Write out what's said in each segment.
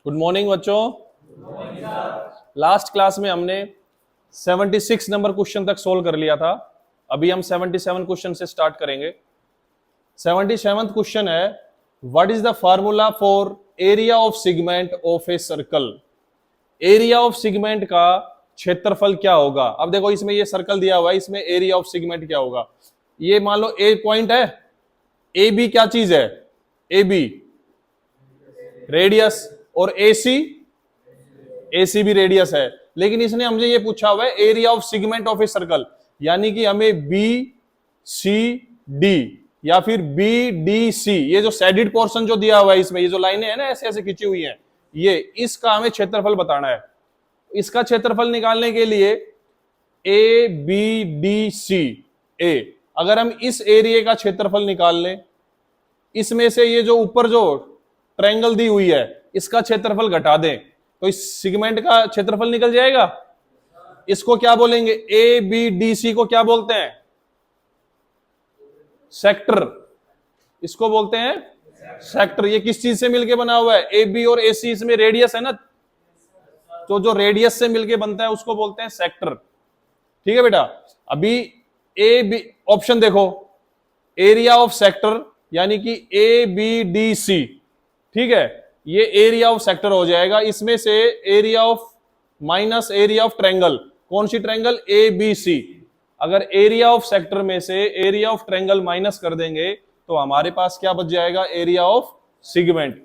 Good morning बच्चों। Last class में हमने 76 नंबर क्वेश्चन तक सोल्व कर लिया था। अभी हम 77 क्वेश्चन से स्टार्ट करेंगे। 77th क्वेश्चन है, what is the formula for area of segment of a circle. Area of segment का क्षेत्रफल क्या होगा। अब देखो इसमें ये सर्कल दिया हुआ है, इसमें एरिया ऑफ सेगमेंट क्या होगा। ये मान लो ए पॉइंट है, ए बी क्या चीज है, ए बी रेडियस, और एसी एसी भी रेडियस है। लेकिन इसने हमसे ये पूछा हुआ है area of segment of a circle, यानी कि हमें बी सी डी या फिर बी डी सी, ये जो सैडिड पोर्शन जो दिया हुआ है इसमें, ये जो लाइनें हैं ना ऐसे ऐसे खींची हुई हैं, ये इसका हमें क्षेत्रफल बताना है। इसका क्षेत्रफल निकालने के लिए ए बी डी सी ए, अगर हम इस एरिया का क्षेत्रफल निकाल लें, इसमें से ये जो ऊपर जो ट्रायंगल दी हुई है इसका क्षेत्रफल घटा दें तो इस सेगमेंट का क्षेत्रफल निकल जाएगा। इसको क्या बोलेंगे, ए बी डी सी को क्या बोलते हैं, सेक्टर। इसको बोलते हैं सेक्टर। ये किस चीज से मिलके बना हुआ है, ए बी और ए सी, इसमें रेडियस है ना, तो जो रेडियस से मिलके बनता है उसको बोलते हैं सेक्टर। ठीक है बेटा। अभी ए बी ऑप्शन देखो, एरिया ऑफ सेक्टर यानी कि ए बी डी सी, ठीक है, ये एरिया ऑफ सेक्टर हो जाएगा। इसमें से area of minus area of triangle, कौन सी ट्रायंगल, ए बी सी। अगर एरिया ऑफ सेक्टर में से एरिया ऑफ ट्रायंगल माइनस कर देंगे तो हमारे पास क्या बच जाएगा, एरिया ऑफ सेगमेंट।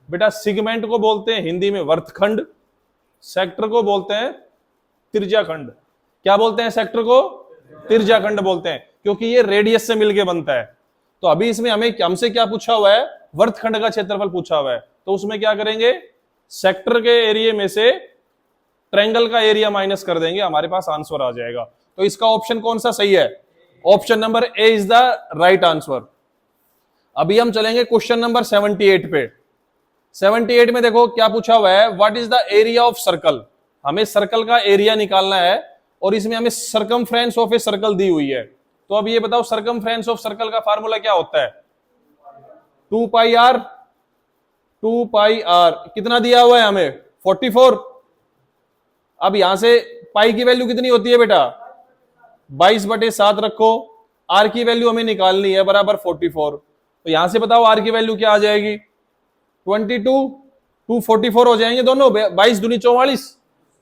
बेटा सेगमेंट को बोलते हैं हिंदी में वर्तखंड, सेक्टर को बोलते हैं त्रिज्याखंड। क्या बोलते हैं सेक्टर को, त्रिज्याखंड बोलते हैं, क्योंकि ये रेडियस से मिलके बनता है। तो अभी इसमें हमसे क्या पूछा हुआ है, वर्तखंड का क्षेत्रफल पूछा हुआ है, तो उसमें क्या करेंगे, सेक्टर के एरिया में से ट्रायंगल का एरिया माइनस कर देंगे, हमारे पास आंसर आ जाएगा। तो इसका ऑप्शन कौन सा सही है, option number A is the right answer. अभी हम चलेंगे क्वेश्चन नंबर 78 पे। 78 में देखो क्या पूछा हुआ है, what is the area of circle. हमें सर्कल का एरिया निकालना है और इसमें हमें सरकमफ्रेंस ऑफ ए सर्कल दी हुई है। तो अब ये बताओ सरकमफ्रेंस ऑफ सर्कल का फार्मूला क्या होता है, 2 पाई आर। 2 पाई आर कितना दिया हुआ है हमें, 44। अब यहां से पाई की वैल्यू कितनी होती है बेटा, 22/7 रखो। आर की वैल्यू हमें निकालनी है बराबर 44। तो यहां से बताओ आर की वैल्यू क्या आ जाएगी, 22, 244 हो जाएंगे दोनों, 22 दूनी 44,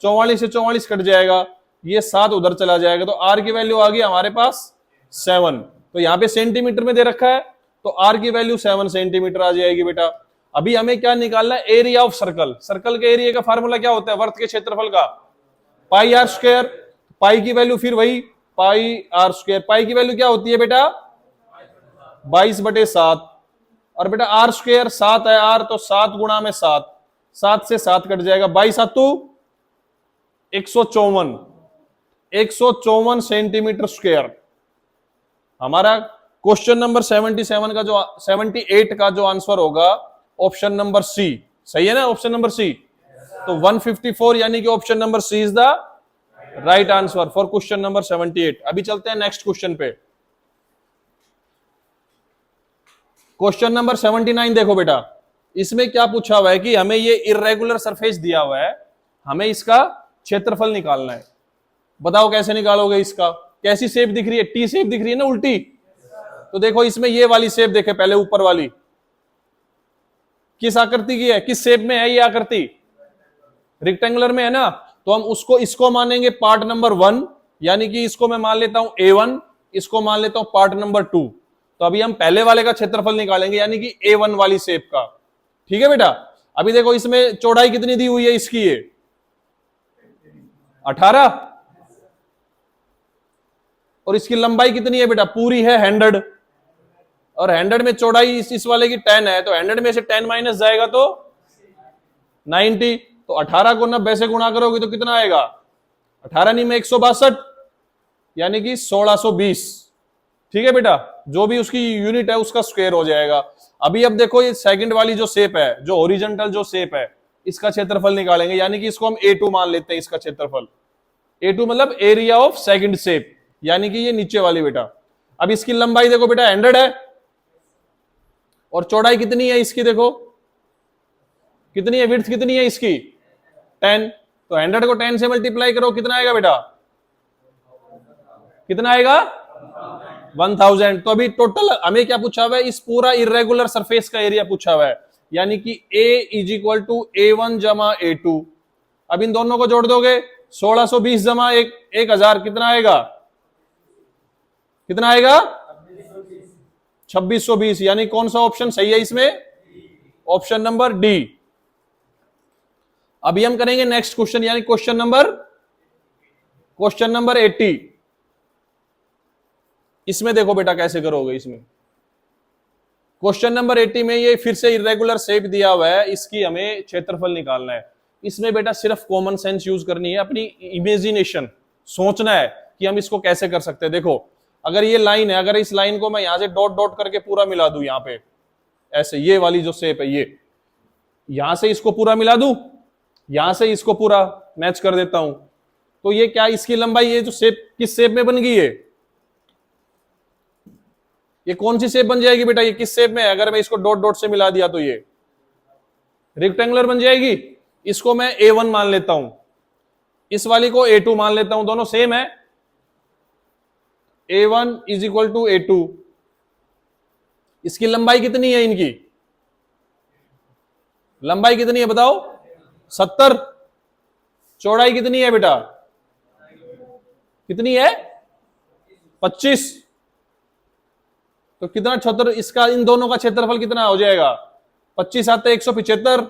44 से 44 कट जाएगा, ये 7 उधर चला जाएगा। तो आर की वैल्यू आ गई हमारे पास 7। तो यहाँ पे सेंटीमीटर में दे रखा है, तो आर की वैल्यू 7 सेंटीमीटर आ जाएगी बेटा। अभी हमें क्या निकालना है, एरिया ऑफ सर्कल। सर्कल के एरिया का फार्मूला क्या होता है, वर्त के क्षेत्रफल का, पाई आर स्क्वायर। पाई की वैल्यू फिर वही पाई आर स्क्वायर। पाई की वैल्यू क्या होती है बेटा, 22/7। और बेटा आर स्क्वायर 7 है, आर तो 7 गुणा में 7, 7 से 7 कट जाएगा, 22×7 154, 154 सेंटीमीटर स्क्वायर। हमारा क्वेश्चन नंबर 77 का जो 78 का जो आंसर होगा ऑप्शन नंबर सी, सही है ना, ऑप्शन नंबर सी। तो 154 यानी कि option number C is the right answer for question number 78। अभी चलते हैं नेक्स्ट क्वेश्चन पे। क्वेश्चन नंबर 79 देखो बेटा, इसमें क्या पूछा हुआ है कि हमें ये इर्रेगुलर सरफेस दिया हुआ है, हमें इसका क्षेत्रफल निकालना है। बताओ कैसे निकालोगे इसका, कैसी शेप दिख रही है, टी शेप दिख रही है ना उल्टी। तो देखो इसमें ये वाली शेप देखे पहले, ऊपर वाली किस आकृति की है, किस शेप में है ये आकृति, रेक्टेंगुलर में है ना। तो हम इसको मानेंगे पार्ट नंबर 1, यानी कि इसको मैं मान लेता हूं A1, इसको मान लेता हूं पार्ट नंबर 2। तो अभी हम पहले वाले का क्षेत्रफल निकालेंगे, यानी कि A1 वाली शेप का। ठीक है बेटा। अभी देखो इसमें चौड़ाई कितनी दी हुई है इसकी, ये 18, और इसकी लंबाई कितनी है बेटा, पूरी है 100, और 100 में चौड़ाई इस वाले की 10 है, तो 100 में से 10 माइनस जाएगा तो 90। तो 18 को 90 से गुणा करोगे तो कितना आएगा, 18 नहीं में 162, यानी कि 1620। ठीक है बेटा, जो भी उसकी यूनिट है उसका स्क्वायर हो जाएगा। अभी अब देखो ये सेकंड वाली जो शेप है, जो हॉरिजॉन्टल जो शेप है, इसका क्षेत्रफल निकालेंगे, यानी कि इसको हम A2 मान लेते हैं, इसका क्षेत्रफल। A2 मतलब एरिया ऑफ सेकंड शेप, यानी कि ये नीचे वाली बेटा। अब इसकी लंबाई देखो बेटा 100 है, और चौड़ाई कितनी है इसकी देखो कितनी है विड्थ, कितनी है इसकी 10, तो 100 को 10 से मल्टीप्लाई करो, कितना आएगा बेटा, कितना आएगा 1000। तो अभी टोटल हमें क्या पूछा हुआ है, इस पूरा इरेगुलर सरफेस का एरिया पूछा हुआ है, यानी कि A is equal to A1 जमा A2। अब इन दोनों को जोड़ दोगे, 1620 जमा 1000 कितना आएगा, कितना आएगा 2620। यानी कौन सा ऑप्शन सही है इसमें, ऑप्शन नंबर डी। अभी हम करेंगे नेक्स्ट क्वेश्चन, यानी क्वेश्चन नंबर 80। इसमें देखो बेटा कैसे करोगे, इसमें क्वेश्चन नंबर 80 में ये फिर से इरेगुलर शेप दिया हुआ है, इसकी हमें क्षेत्रफल निकालना है। इसमें बेटा सिर्फ कॉमन सेंस यूज करनी है, अपनी इमेजिनेशन सोचना है कि हम इसको कैसे कर सकते हैं। देखो अगर ये लाइन है, अगर इस लाइन को मैं यहां से डॉट डॉट करके पूरा मिला दूं, यहां पे ऐसे ये वाली जो शेप है, ये यहां से इसको पूरा मिला दूं, यहां से इसको पूरा मैच कर देता हूं, तो ये क्या, इसकी लंबाई, ये जो शेप किस शेप में बन गई है, ये कौन सी शेप बन जाएगी बेटा, ये किस शेप में है, अगर मैं इसको डॉट डॉट से मिला दिया तो ये रेक्टेंगुलर बन जाएगी। इसको मैं A1 मान लेता हूं, इस वाली को A2 मान लेता हूं, दोनों सेम है। A1 is equal to A2। इसकी लंबाई कितनी है, इनकी लंबाई कितनी है बताओ, 70। चौड़ाई कितनी है बेटा, कितनी है 25। तो कितना 76, इसका इन दोनों का क्षेत्रफल कितना हो जाएगा, 25 आते 175,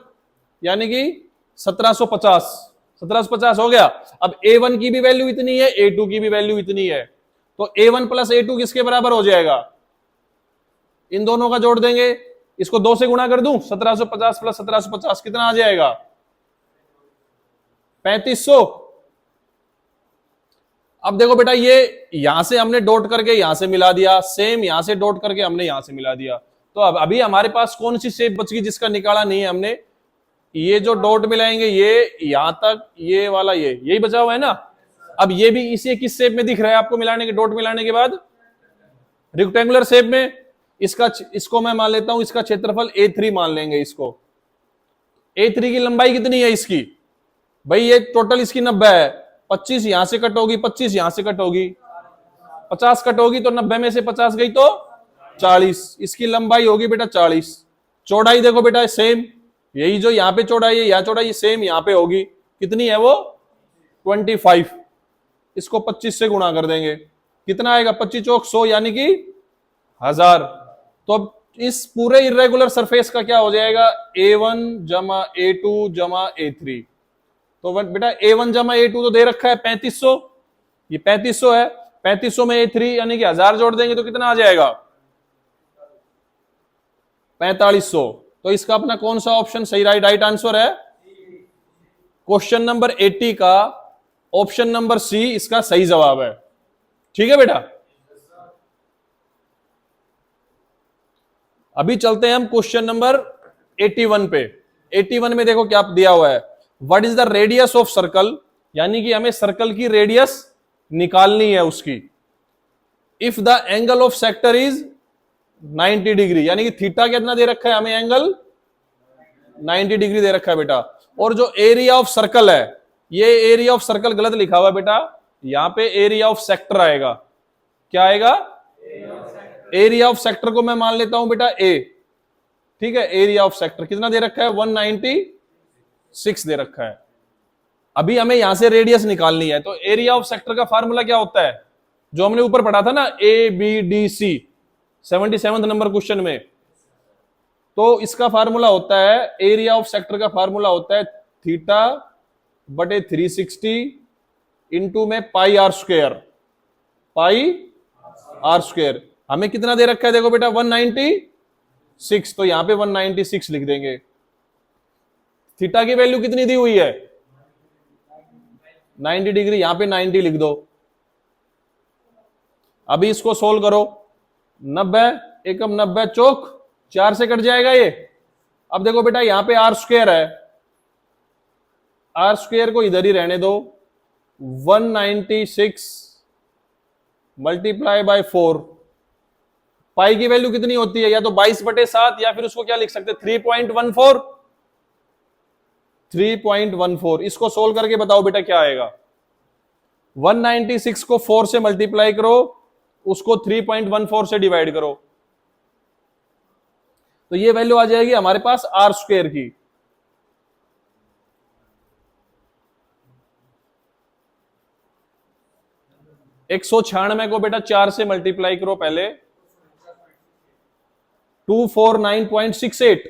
यानी कि 1750 हो गया। अब A1 की भी वैल्यू इतनी है, A2 की भी वैल्यू इतनी है, तो A1 प्लस A2 किसके बराबर हो जाएगा, इन दोनों का जोड़ देंगे, इसको 2 से गुणा कर दूं, 1750 प्लस 1750 कितना आ जाएगा 3500। अब देखो बेटा, ये यहां से हमने डॉट करके यहां से मिला दिया, सेम यहां से डॉट करके हमने यहां से मिला दिया, तो अब अभी हमारे पास कौन सी शेप बच गई जिसका निकाला नहीं है हमने, ये जो डॉट मिलाएंगे ये यहां तक, ये वाला ये यही बचा हुआ है ना। अब ये भी इसी किस शेप में दिख रहा है आपको, मिलाने के डॉट मिलाने के बाद रेक्टेंगुलर शेप में। इसको मैं मान लेता हूं, इसका क्षेत्रफल A3 मान लेंगे इसको। A3 की लंबाई कितनी है इसकी, भाई ये टोटल इसकी 90 है, 25 यहां से कट होगी, 25 यहां से कट होगी, 50 कट होगी, तो 90 में से 50 गई तो 40। इसकी लंबाई होगी बेटा 40। चौड़ाई देखो बेटा सेम, यही जो यहां पे चौड़ाई है, यहां चौड़ाई सेम यहां पे होगी, कितनी है वो 25। इसको 25 से गुणा कर देंगे, कितना आएगा 25 चौक 100, यानी कि 1000। तो अब इस पूरे इरेगुलर सरफेस का क्या हो जाएगा, A1 जमा A2 जमा A3। तो बेटा A1 जमा A2 तो दे रखा है 3500, ये 3500 है, 3500 में A3 यानी कि 1000 जोड़ देंगे तो कितना आ जाएगा 4500। तो इसका अपना कौन सा ऑप्शन सही राइट आंसर है, क्वेश्चन नंबर 80 का ऑप्शन नंबर सी इसका सही जवाब है। ठीक है बेटा, अभी चलते हैं हम क्वेश्चन नंबर 81 पे। 81 में देखो क्या दिया हुआ है, what is the radius of circle, यानी कि हमें सर्कल की रेडियस निकालनी है उसकी। If the angle of sector is 90 degree, यानी कि थीटा कितना दे रखा है हमें, एंगल 90 डिग्री दे रखा है बेटा। और जो एरिया ऑफ सर्कल है, ये एरिया ऑफ सर्कल गलत लिखा हुआ है बेटा, यहां पे एरिया ऑफ सेक्टर आएगा। क्या आएगा, एरिया ऑफ सेक्टर को मैं मान लेता हूं बेटा ए। ठीक है, एरिया ऑफ सेक्टर कितना दे रखा है 196 दे रखा है। अभी हमें यहां से रेडियस निकालनी है, तो एरिया ऑफ सेक्टर का फार्मूला क्या होता है, जो हमने ऊपर पढ़ा था ना, ABDC 77 नंबर क्वेश्चन में। तो इसका फार्मूला होता है, एरिया ऑफ सेक्टर का फार्मूला होता है थीटा बटे 360 इंटू में पाई आर स्क्वायर। हमें कितना दे रखा है देखो बेटा 196, तो यहां पे 196 लिख देंगे। थीटा की वैल्यू कितनी दी हुई है 90 डिग्री, यहां पे 90 लिख दो। अभी इसको सोल्व करो, 90 एकम 90 चौक 4 से कट जाएगा ये। अब देखो बेटा यहां पे आर स्क्वायर है, आर स्क्वायर को इधर ही रहने दो, 196 मल्टीप्लाई बाय 4। पाई की वैल्यू कितनी होती है, या तो 22/7, या फिर उसको क्या लिख सकते 3.14। 3.14। इसको सोल्व करके बताओ बेटा क्या आएगा। 196 को 4 से मल्टीप्लाई करो, उसको 3.14 से डिवाइड करो, तो ये वैल्यू आ जाएगी हमारे पास आर स्क्वायर की। एक 196 को बेटा 4 से मल्टीप्लाई करो पहले, 249.68,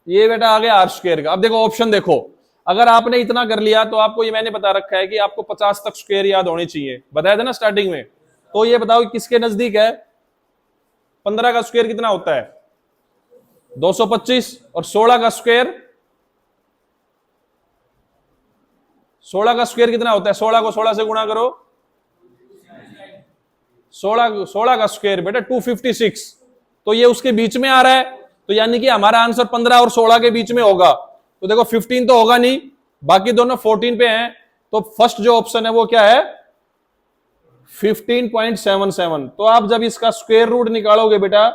ये बेटा आ गया आर स्क्वायर का। अब देखो ऑप्शन देखो, अगर आपने इतना कर लिया तो आपको ये मैंने बता रखा है कि आपको 50 तक स्क्वायर याद होने चाहिए, बताया था ना स्टार्टिंग में। तो ये बताओ किसके नजदीक है। 15 का स्क्वायर कितना होता है 225, और 16 का स्क्वायर, 16 का स्क्वायर कितना होता है, 16 को 16 से गुणा करो, 16 का स्क्वायर बेटा 256। तो ये उसके बीच में आ रहा है, तो यानी कि हमारा आंसर 15 और 16 के बीच में होगा। तो देखो 15 तो होगा नहीं, बाकी दोनों 14 पे हैं, तो फर्स्ट जो ऑप्शन है वो क्या है 15.77। तो आप जब इसका स्क्वायर रूट निकालोगे बेटा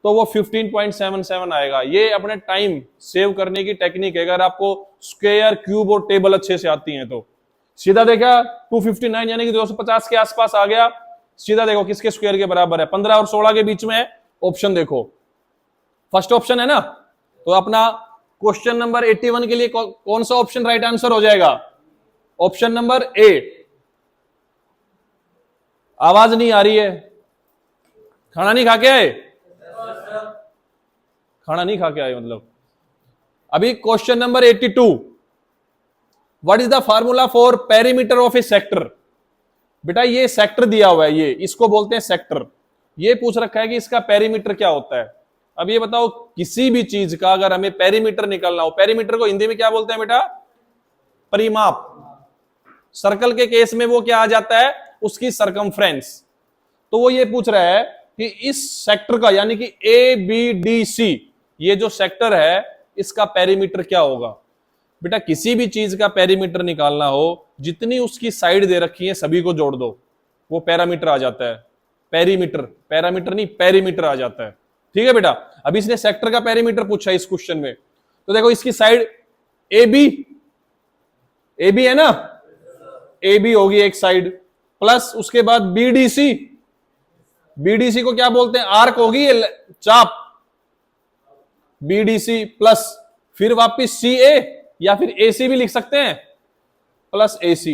तो वो 15.77 आएगा। ये अपने टाइम सेव करने की टेक्निक है, अगर आपको स्क्वायर क्यूब और टेबल अच्छे से आती हैं तो। सीधा देखा 259 यानी कि 250 के आसपास आ गया, सीधा देखो किसके स्क्वायर के बराबर है, 15 और 16 के बीच में है। ऑप्शन देखो फर्स्ट ऑप्शन है ना, तो अपना क्वेश्चन नंबर 81 के लिए कौन सा ऑप्शन राइट आंसर हो जाएगा, ऑप्शन नंबर ए। आवाज नहीं आ रही है, खाना नहीं खा के आए, खाना नहीं खा के आए मतलब। अभी question number 82, what is the formula for perimeter of a sector. बेटा ये सेक्टर दिया हुआ है, ये इसको बोलते हैं सेक्टर। ये पूछ रखा है कि इसका पेरीमीटर क्या होता है। अब ये बताओ किसी भी चीज का अगर हमें पेरीमीटर निकालना हो, पेरीमीटर को हिंदी में क्या बोलते हैं बेटा, परिमाप। सर्कल के केस में वो क्या आ जाता है, उसकी सरकमफ्रेंस। तो वो ये पूछ रहा है कि इस सेक्टर का यानी कि ABDC ये जो सेक्टर है इसका पेरीमीटर क्या होगा। बेटा किसी भी चीज का पेरीमीटर निकालना हो, जितनी उसकी साइड दे रखी है सभी को जोड़ दो, वो पैरामीटर आ जाता है। पेरीमीटर, पैरामीटर नहीं पेरीमीटर आ जाता है। ठीक है बेटा। अभी इसने सेक्टर का पेरीमीटर पूछा इस क्वेश्चन में, तो देखो इसकी साइड AB है ना, AB होगी एक साइड, प्लस उसके बाद BDC को क्या बोलते हैं, आर्क होगी ये चाप, BDC प्लस फिर वापिस CA या फिर AC भी लिख सकते हैं, प्लस AC।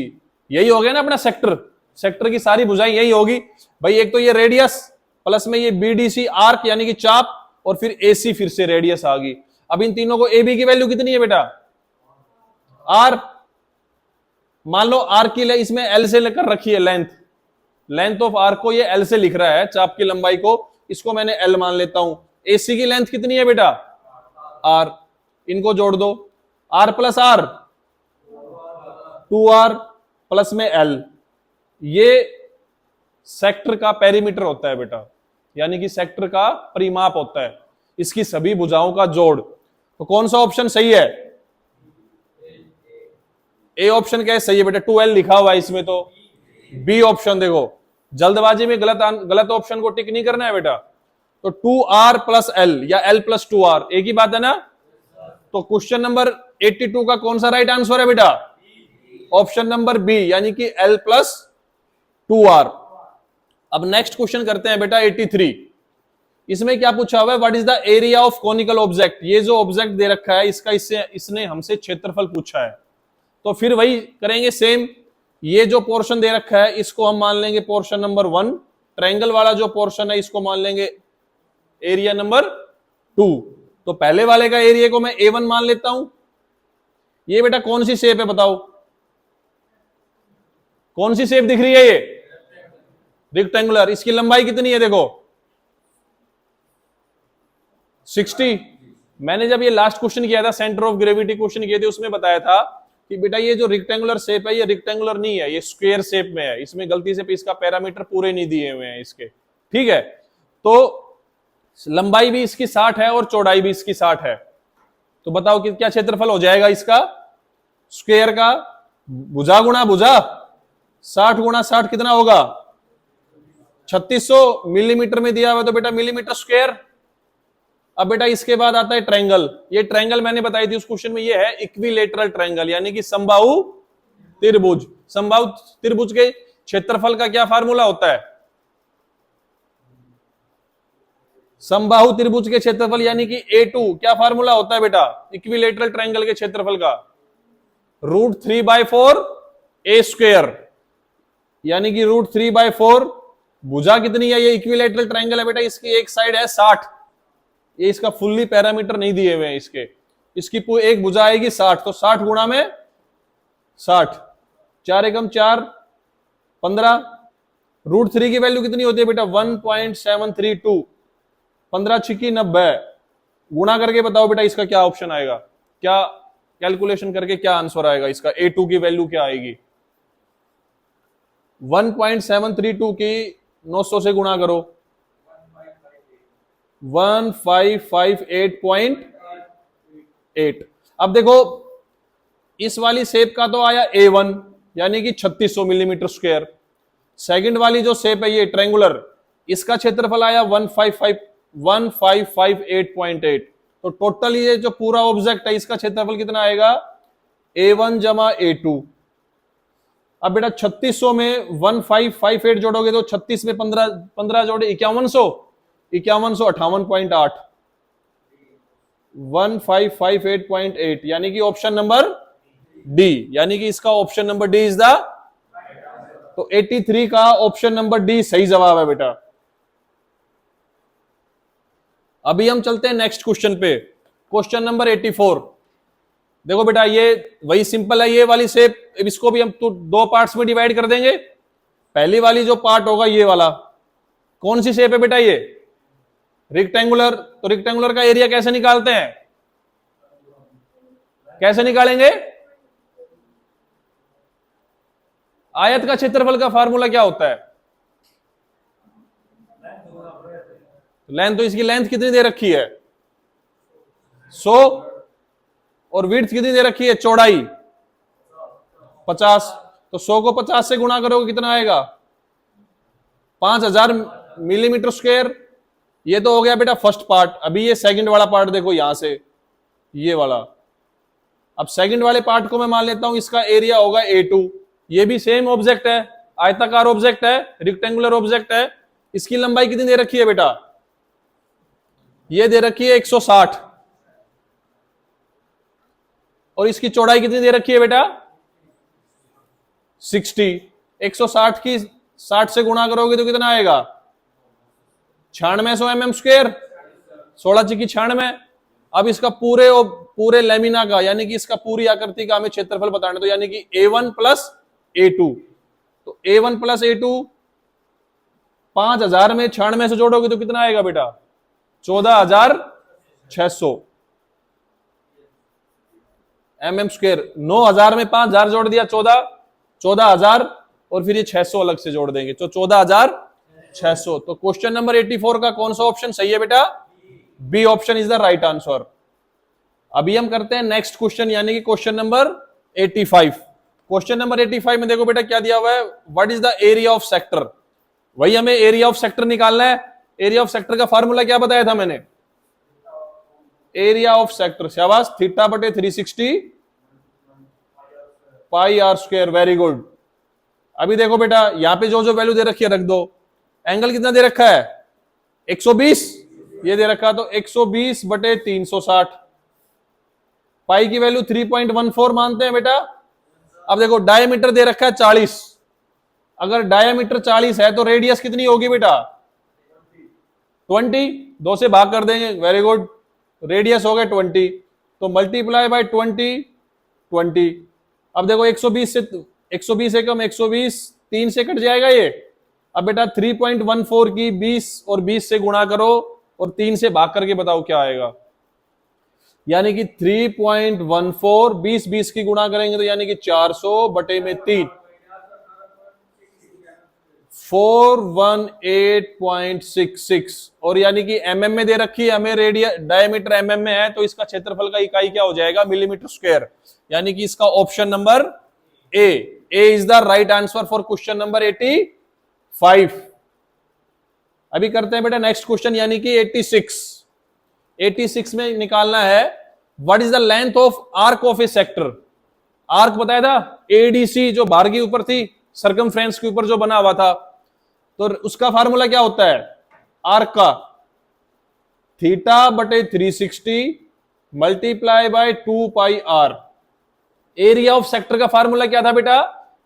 यही हो गया ना अपना सेक्टर। सेक्टर की सारी भुजाएं यही होगी भाई। एक तो ये रेडियस प्लस में ये BDC आर्क यानी कि चाप, और फिर AC फिर से रेडियस आ गई। अब इन तीनों को AB की वैल्यू कितनी है बेटा, R। मान लो R की इसमें L से लेकर रखी है लेंथ ऑफ R को ये L से लिख रहा है, चाप की लंबाई को, इसको मैंने L मान लेता हूं। AC की लेंथ कितनी है बेटा R, इनको जोड़ दो, R plus R 2R plus में L, ये सेक्टर का पेरीमीटर होता है बेटा, यानी कि सेक्टर का परिमाप होता है, इसकी सभी भुजाओं का जोड़। तो कौन सा ऑप्शन सही है, ए ऑप्शन क्या है सही है बेटा, 2L लिखा हुआ है इसमें, तो बी ऑप्शन देखो, जल्दबाजी में गलत ऑप्शन को टिक नहीं करना है बेटा। तो 2R प्लस L या L प्लस 2R एक ही बात है ना। तो क्वेश्चन नंबर 82 का कौन सा राइट आंसर है बेटा, ऑप्शन नंबर बी, यानी कि L प्लस 2R। अब नेक्स्ट क्वेश्चन करते हैं बेटा 83। इसमें क्या पूछा हुआ है, what is the area of conical object. ये जो ऑब्जेक्ट दे रखा है इसका इसने हमसे क्षेत्रफल पूछा है, तो फिर वही करेंगे सेम। ये जो पोर्शन दे रखा है इसको हम मान लेंगे पोर्शन नंबर 1, ट्रायंगल वाला जो पोर्शन है इसको मान लेंगे एरिया नंबर 2। तो पहले वाले का एरिया को मैं A1 मान लेता हूं। ये बेटा कौन सी शेप है बताओ, कौन सी शेप दिख रही है, ये रेक्टेंगुलर। इसकी लंबाई कितनी है देखो 60। मैंने जब ये लास्ट क्वेश्चन किया था, सेंटर ऑफ ग्रेविटी क्वेश्चन किए थे, उसमें बताया था कि बेटा ये जो रेक्टेंगुलर शेप है ये रेक्टेंगुलर नहीं है, ये स्क्वायर शेप में है। इसमें गलती से इसका पैरामीटर पूरे नहीं दिए हुए हैं इसके, ठीक है। तो लंबाई भी इसकी 60 है और चौड़ाई भी इसकी 60 है। तो बताओ कि क्या क्षेत्रफल हो जाएगा इसका स्क्वायर का, भुजा गुणा भुजा, 60 गुणा 60 कितना होगा 3600 मिलीमीटर में दिया हुआ, तो बेटा मिलीमीटर स्क्वायर। अब बेटा इसके बाद आता है ट्रायंगल। ये ट्रायंगल मैंने बताई थी उस क्वेश्चन में, ये है इक्विलेटरल ट्रायंगल यानी कि समबाहु त्रिभुज। समबाहु त्रिभुज के क्षेत्रफल का क्या फार्मूला होता है? समबाहु त्रिभुज के क्षेत्रफल यानी कि A2 क्या फार्मूला होता है बेटा इक्विलेटरल ट्रायंगल के क्षेत्रफल का? √3/4 A स्क्वायर, यानी कि √3/4। भुजा कितनी है? ये इक्विलेटरल ट्रायंगल है बेटा, इसकी एक साइड है 60। ये इसका फुल्ली पैरामीटर नहीं दिए हुए हैं इसके। इसकी एक भुजा आएगी 60, तो 60 गुणा में 60, 4 एकम 4, 15। √3 की वैल्यू कितनी होती है बेटा? 1.732। 15 छिकी 90। गुणा करके बताओ बेटा इसका क्या ऑप्शन आएगा, क्या कैलकुलेशन करके क्या आंसर आएगा इसका? A2 की वैल्यू क्या आएगी? 1.732 की 900 से गुणा करो, 1558.8। अब देखो इस वाली शेप का तो आया A1 यानी कि 3600 मिलीमीटर स्क्वायर। सेकंड वाली जो शेप है ये ट्रायंगुलर, इसका क्षेत्रफल आया 1558.8। तो टोटल ये जो पूरा ऑब्जेक्ट है इसका क्षेत्रफल कितना आएगा? A1 जमा A2। अब बेटा 3600 में 1558 जोड़ोगे तो 36 में 15 जोड़े 5100, 58.8, 1558.8 यानी कि ऑप्शन नंबर डी, यानी कि इसका option number D is the, तो 83 का ऑप्शन नंबर डी सही जवाब है बेटा। अभी हम चलते हैं नेक्स्ट क्वेश्चन पे, क्वेश्चन नंबर 84। देखो बेटा ये वही सिंपल है, ये वाली शेप, इसको भी हम तो दो पार्ट्स में डिवाइड कर देंगे। पहली वाली जो पार्ट होगा ये वाला, कौन सी शेप है बेटा? ये रेक्टेंगुलर। तो रेक्टेंगुलर का एरिया कैसे निकालते हैं? कैसे निकालेंगे? आयत का क्षेत्रफल का फार्मूला क्या होता है? लेंथ, तो इसकी लेंथ कितनी दे रखी है? 100। और विड्थ कितनी दे रखी है? चौड़ाई 50। तो 100 को 50 से गुणा करोगे कितना आएगा? 5000 मिलीमीटर स्क्वायर। ये तो हो गया बेटा फर्स्ट पार्ट। अभी ये सेकंड वाला पार्ट देखो, यहां से ये वाला। अब सेकंड वाले पार्ट को मैं मान लेता हूं इसका एरिया होगा A2। ये भी सेम ऑब्जेक्ट है, आयताकार ऑब्जेक्ट है, रेक्टेंगुलर ऑब्जेक्ट है। इसकी लंबाई कितनी दे रखी है बेटा? ये दे रखी है 160। और इसकी चौड़ाई कितनी दे रखी है बेटा? 60। 160 की 60 से गुणा करोगे तो कितना आएगा? 9600 mm स्क्वायर, 16 की 96। अब इसका पूरे लेमिना का यानी कि इसका पूरी आकृति का हमें क्षेत्रफल बताना, तो यानी कि A1 प्लस A2। तो A1 प्लस A2 5000 में 96 से जोड़ोगे तो कितना आएगा बेटा? 14600 mm स्क्वायर। 9000 में 5000 जोड़ दिया 14000, और फिर ये 600 अलग से जोड़ देंगे तो 14600। तो क्वेश्चन नंबर 84 का कौन सा ऑप्शन सही है बेटा? B option is the right answer. अभी हम करते हैं नेक्स्ट क्वेश्चन यानी कि क्वेश्चन नंबर 85। क्वेश्चन नंबर 85 में देखो बेटा क्या दिया हुआ है, what is the area of sector. वही हमें एरिया ऑफ सेक्टर निकालना है। एरिया ऑफ सेक्टर का फार्मूला क्या बताया था मैंने? एरिया ऑफ सेक्टर, शाबाश, θ/360 पाई r स्क्वायर। Very good. अभी देखो बेटा यहां पे जो जो वैल्यू दे रखी है रख दो। एंगल कितना दे रखा है? 120 ये दे रखा, तो 120/360। पाई की वैल्यू 3.14 मानते हैं बेटा। अब देखो डायमीटर दे रखा है 40। अगर डायमीटर 40 है तो रेडियस कितनी होगी बेटा? 20। 2 से भाग कर देंगे। Very good. रेडियस हो गया 20, तो मल्टीप्लाई बाय 20। अब देखो 120 से 120 एकम 120 3 से कट जाएगा ये। अब बेटा 3.14 की 20 और 20 से गुणा करो और 3 से भाग करके बताओ क्या आएगा। यानी कि 3.14 20 की गुणा करेंगे तो यानी कि 400/3 418.66। और यानी कि mm में दे रखी है हमें, रेडियस डायमीटर mm में है, तो इसका क्षेत्रफल का इकाई क्या हो जाएगा? Millimetre square. यानी कि इसका option number A is the right answer for question number 85। अभी करते हैं बेटा नेक्स्ट क्वेश्चन यानी कि 86। 86 में निकालना है what is the length of arc of a sector. Arc बताया था एडीसी, जो बार के ऊपर थी, सर्कमफ्रेंस के ऊपर जो बना हुआ था, तो उसका फार्मूला क्या होता है आर्क का, थीटा बटे 360 multiply by 2 pi R. Area of sector का फार्मूला क्या था बेटा,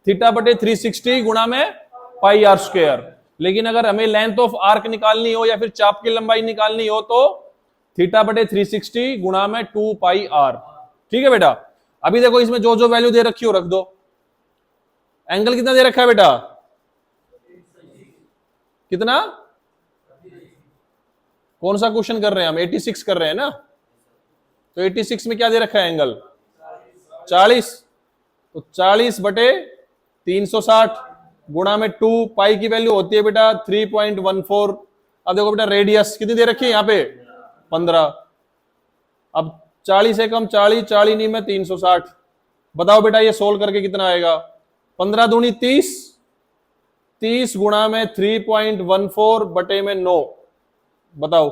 थीटा बटे 360 गुणा में पाई आर स्क्वायर। लेकिन अगर हमें लेंथ ऑफ आर्क निकालनी हो या फिर चाप की लंबाई निकालनी हो तो थीटा बटे 360 गुणा में 2 पाई आर। ठीक है बेटा। अभी देखो इसमें जो जो वैल्यू दे रखी हो रख दो। एंगल कितना दे रखा है बेटा, कितना, कौन सा क्वेश्चन कर रहे हैं हम, 86 कर रहे हैं ना, तो 86 में क्या दे रखा है एंगल 40, तो 40 बटे 360 गुणा में 2 पाई की वैल्यू होती है बेटा 3.14। अब देखो बेटा रेडियस कितनी दे रखी है यहाँ पे 15। अब 40 से कम 40, 40 नहीं में 360। बताओ बेटा ये सोल्व करके कितना आएगा, 15 दूनी 30, 30 गुणा में 3.14 बटे में 9। बताओ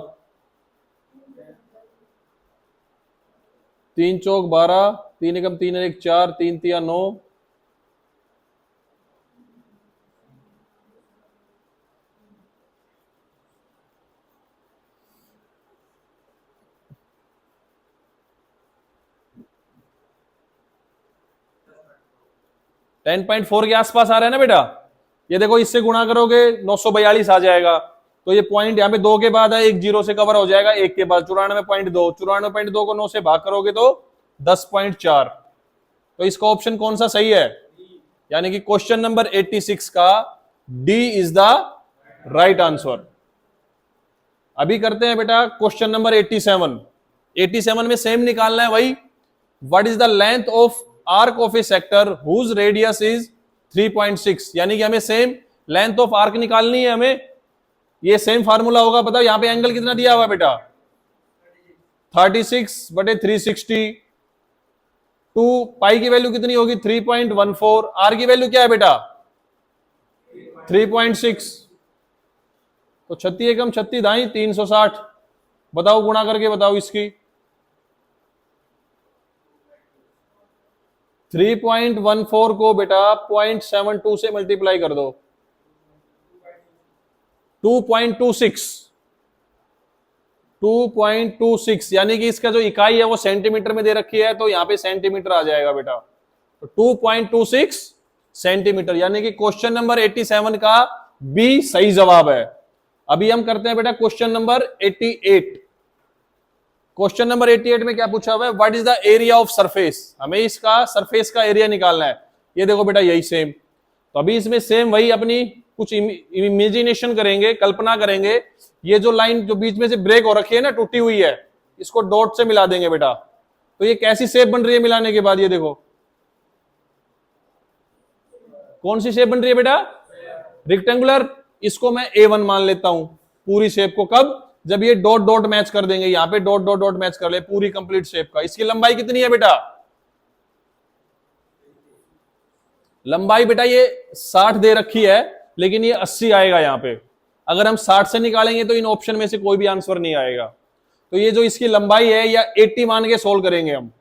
3 चौक 12, 3 एकम 3 1 4, 3 तिया 9, 10.4 के आसपास आ रहा है ना बेटा। ये देखो इससे गुणा करोगे 942 आ जाएगा, तो ये पॉइंट यहाँ पे 2 के बाद है, एक 0 से कवर हो जाएगा, 1 के बाद 94.2, 94.2 को 9 से भाग करोगे तो 10.4। तो इसका ऑप्शन कौन सा सही है, यानी कि क्वेश्चन नंबर 86 का D is the right answer. अभी करते हैं बेटा क्वेश्चन नंबर 87। 87 में सेम निकालना है वही, what is the length of arc of a sector whose radius is 3.6, यानी कि हमें सेम लेंथ ऑफ आर्क निकालनी है हमें। ये सेम फार्मूला होगा, बताओ यहां पे एंगल कितना दिया हुआ है बेटा 36 बटे 360, 2 पाई की वैल्यू कितनी होगी 3.14, आर की वैल्यू क्या है बेटा 3.6, तो 36 एकम 36 दाई 360। बताओ गुणा करके बताओ इसकी, 3.14 को बेटा 0.72 से मल्टीप्लाई कर दो, 2.26, यानी कि इसका जो इकाई है वो सेंटीमीटर में दे रखी है, तो यहां पे सेंटीमीटर आ जाएगा बेटा, तो 2.26 सेंटीमीटर, यानी कि क्वेश्चन नंबर 87 का बी सही जवाब है। अभी हम करते हैं बेटा क्वेश्चन नंबर 88। क्वेश्चन नंबर 88 में क्या पूछा हुआ है, what is the area of surface. हमें इसका सरफेस का एरिया निकालना है। ये देखो बेटा यही सेम, तो अभी इसमें सेम वही अपनी कुछ इमेजिनेशन करेंगे, कल्पना करेंगे। ये जो लाइन जो बीच में से ब्रेक हो रखी है ना, टूटी हुई है, इसको डॉट से मिला देंगे बेटा, तो ये कैसी शेप बन रही है मिलाने के बाद, ये देखो कौन सी शेप बन रही है बेटा रेक्टेंगुलर। इसको मैं A1 मान लेता हूं पूरी शेप को, कब, जब ये डॉट डॉट मैच कर देंगे, यहां पे डॉट डॉट डॉट मैच कर ले पूरी कंप्लीट शेप का। इसकी लंबाई कितनी है बेटा, लंबाई बेटा ये 60 दे रखी है, लेकिन ये 80 आएगा यहां पे। अगर हम 60 से निकालेंगे तो इन ऑप्शन में से कोई भी आंसर नहीं आएगा। तो ये जो इसकी लंबाई है या 80 मान के सोल्व करेंगे हम।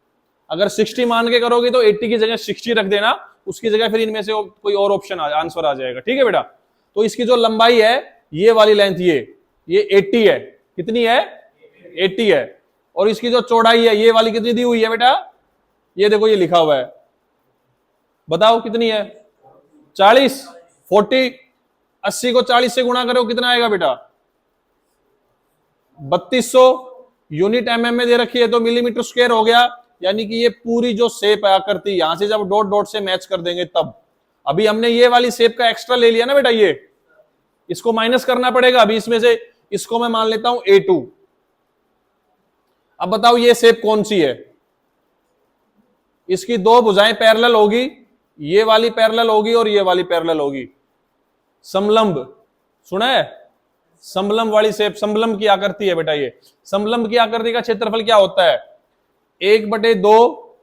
अगर 60 मान के करोगे तो 80 की जगह 60 रख देना, उसकी जगह फिर इनमें से कोई और ऑप्शन आंसर आ जाएगा। ठीक है बेटा। तो इसकी जो लंबाई है ये वाली लेंथ, ये 80 है, कितनी है 80 है, और इसकी जो चौड़ाई है ये वाली कितनी दी हुई है बेटा, ये देखो ये लिखा हुआ है, बताओ कितनी है 40, 40, 80 को 40 से गुणा करो कितना आएगा बेटा 3200। यूनिट mm में दे रखी है तो मिलीमीटर स्क्वायर हो गया, यानी कि ये पूरी जो शेप है आकृति, यहां से जब डॉट डॉट से मैच कर देंगे तब। अभी हमने ये वाली शेप का एक्स्ट्रा ले लिया ना बेटा, ये इसको माइनस करना पड़ेगा। अभी इसमें से इसको मैं मान लेता हूं A2। अब बताओ ये शेप कौन सी है, इसकी दो भुजाएं पैरेलल होगी, ये वाली पैरेलल होगी और ये वाली पैरेलल होगी, समलंब, सुना है समलंब वाली शेप, समलंब की आकृति है बेटा। ये समलंब की आकृति का क्षेत्रफल क्या होता है 1/2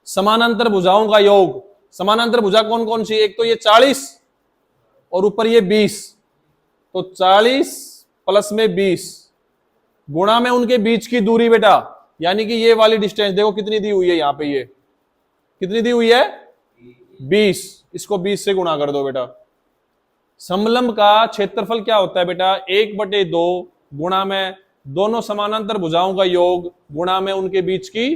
समानांतर भुजाओं का योग। समानांतर भुजा कौन कौन सी, एक तो ये 40 और ऊपर ये 20, तो 40 प्लस में 20 गुणा में उनके बीच की दूरी बेटा, यानी कि ये वाली डिस्टेंस देखो कितनी दी हुई है यहाँ पे, ये कितनी दी हुई है 20, इसको 20 से गुणा कर दो बेटा। समलंब का क्षेत्रफल क्या होता है बेटा 1/2 गुणा में दोनों समानांतर भुजाओं का योग गुणा में उनके बीच की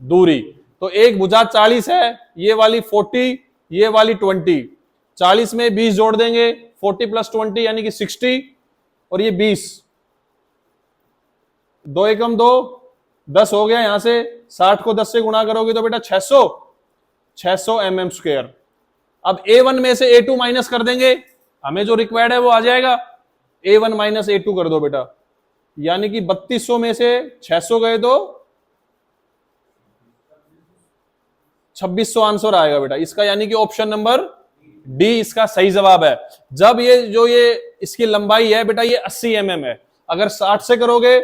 दूरी। तो एक भुजा 40 है, ये वाली 40, ये वाली 20, 40 में 20 जोड़ देंगे 40 + 20 यानी कि 60, और ये 20, 2 एकम 2, 10 हो गया। यहां से 60 को 10 से गुणा करोगे तो बेटा 600 mm²। अब A1 में से A2 माइनस कर देंगे, हमें जो रिक्वायर्ड है वो आ जाएगा। A1 - A2 कर दो बेटा, यानी कि 3200 में से 600 गए तो 2600 आंसर आएगा बेटा इसका, यानी कि ऑप्शन नंबर डी इसका सही जवाब है। जब ये इसकी लंबाई है बेटा ये 80 mm है, अगर 60 से करोगे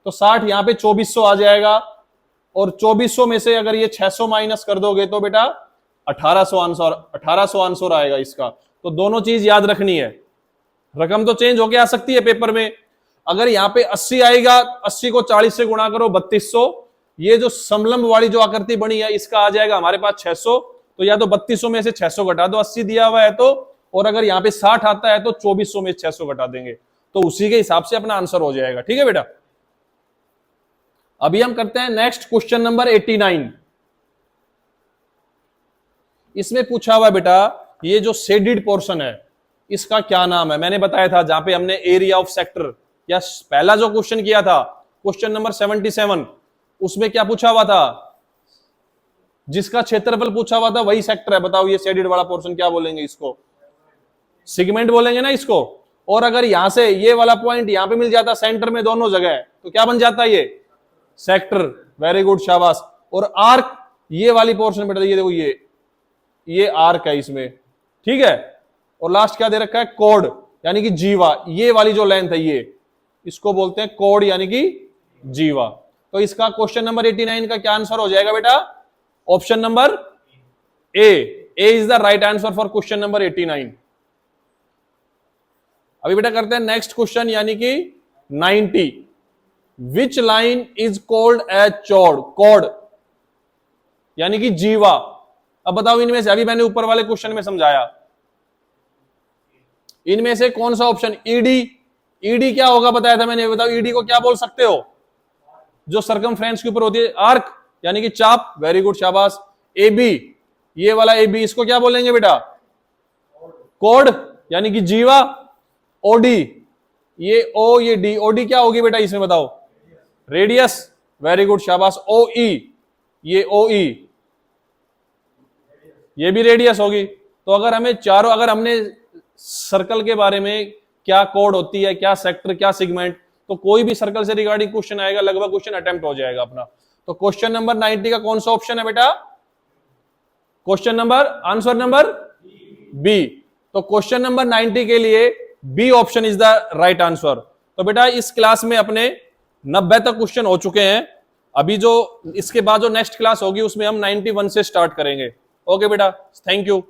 तो 60 यहां पे 2400 आ जाएगा, और 2400 में से अगर ये 600 माइनस कर दोगे तो बेटा 1800 आंसर आएगा इसका। तो दोनों चीज याद रखनी है, रकम तो चेंज होके आ सकती है पेपर में। अगर यहाँ पे 80 आएगा, 80 को 40 से गुणा करो 3200, ये जो समलंब वाली जो आकृति बनी है इसका आ जाएगा हमारे पास 600। तो या तो 3200 में से 600 घटा दो, 80 दिया हुआ है तो, और अगर यहाँ पे 60 आता है तो 2400 में 600 घटा देंगे, तो उसी के हिसाब से अपना आंसर हो जाएगा। ठीक है बेटा, अभी हम करते हैं नेक्स्ट क्वेश्चन नंबर 89। इसमें पूछा हुआ बेटा ये जो शेडेड पोर्शन है इसका क्या नाम है। मैंने बताया था जहां पे हमने एरिया ऑफ सेक्टर या पहला जो क्वेश्चन किया था क्वेश्चन नंबर 77, उसमें क्या पूछा हुआ था, जिसका क्षेत्रफल पूछा हुआ था वही सेक्टर है। बताओ ये शेडेड वाला पोर्शन क्या बोलेंगे इसको, सेगमेंट बोलेंगे ना इसको। और अगर यहां से ये वाला पॉइंट यहां पे मिल जाता सेंटर में दोनों जगह, तो क्या बन जाता ये सेक्टर। वेरी गुड, शाबाश। और आर्क ये वाली पोर्शन बेटा, ये देखो ये आर्क है इसमें, ठीक है। और लास्ट क्या दे रखा है, कोड यानी कि जीवा, ये वाली जो लेंथ है ये इसको बोलते हैं कोड यानी कि जीवा। तो इसका क्वेश्चन नंबर 89 का क्या आंसर हो जाएगा बेटा, option number A is the right answer for question number 89। अभी बेटा करते हैं नेक्स्ट क्वेश्चन यानी कि 90। Which line is called as chord, कोड यानी कि जीवा। अब बताओ इनमें से, अभी मैंने ऊपर वाले क्वेश्चन में समझाया, इनमें से कौन सा ऑप्शन, ईडी क्या होगा बताया था मैंने। बताओ ईडी को क्या बोल सकते हो, जो सरकमफ्रेंस के ऊपर होती है, आर्क यानी कि चाप। वेरी गुड, शाबाश। AB ये वाला AB इसको क्या बोलेंगे बेटा, कोड यानी कि जीवा। ओडी ये O ये D, ओडी क्या होगी बेटा इसमें बताओ, रेडियस। वेरी गुड, शाबाश। OE ये OE ये भी रेडियस होगी। तो अगर हमें चारों, अगर हमने सर्कल के बारे में क्या कोड होती है, क्या सेक्टर, क्या सेगमेंट, तो कोई भी सर्कल से रिगार्डिंग क्वेश्चन आएगा लगभग क्वेश्चन अटेम्प्ट हो जाएगा अपना। तो क्वेश्चन नंबर 90 का कौन सा ऑप्शन है बेटा, question number, answer number B. तो क्वेश्चन नंबर 90 के लिए B option is the right answer. तो बेटा इस क्लास में अपने 90 तक क्वेश्चन हो चुके हैं। अभी जो इसके बाद जो नेक्स्ट क्लास होगी उसमें हम 91 से स्टार्ट करेंगे। ओके बेटा, थैंक यू।